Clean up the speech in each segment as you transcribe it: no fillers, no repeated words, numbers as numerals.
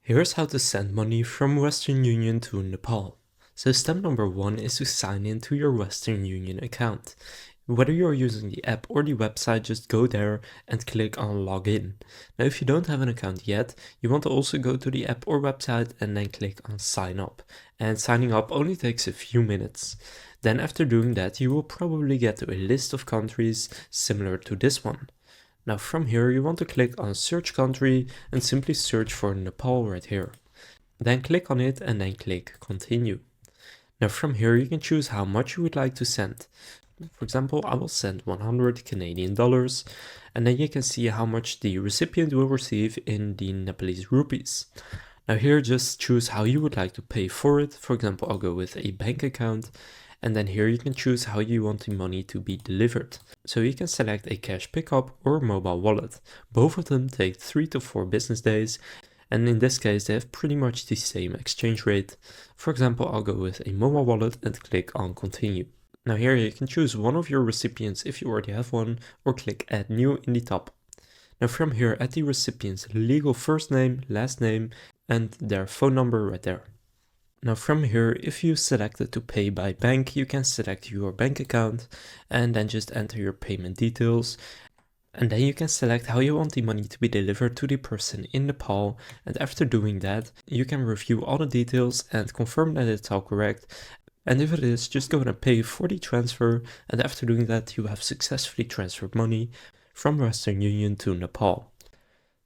Here's how to send money from Western Union to Nepal. So step number 1 is to sign into your Western Union account. Whether you're using the app or the website, just go there and click on login. Now if you don't have an account yet, you want to also go to the app or website and then click on sign up. And signing up only takes a few minutes. Then after doing that, you will probably get to a list of countries similar to this one. Now from here you want to click on search country and simply search for Nepal right here. Then click on it and then click continue. Now from here you can choose how much you would like to send. For example, I will send 100 Canadian dollars, and then you can see how much the recipient will receive in the Nepalese rupees. Now here just choose how you would like to pay for it. For example, I'll go with a bank account. And then here you can choose how you want the money to be delivered. So you can select a cash pickup or mobile wallet. Both of them take 3 to 4 business days. And in this case, they have pretty much the same exchange rate. For example, I'll go with a mobile wallet and click on continue. Now here you can choose one of your recipients if you already have one, or click add new in the top. Now from here, add the recipient's legal first name, last name, and their phone number right there. Now from here, if you selected to pay by bank, you can select your bank account and then just enter your payment details. And then you can select how you want the money to be delivered to the person in Nepal. And after doing that, you can review all the details and confirm that it's all correct. And if it is, just go and pay for the transfer. And after doing that, you have successfully transferred money from Western Union to Nepal.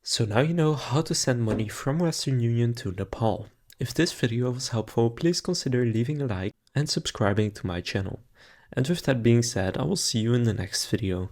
So now you know how to send money from Western Union to Nepal. If this video was helpful, please consider leaving a like and subscribing to my channel. And with that being said, I will see you in the next video.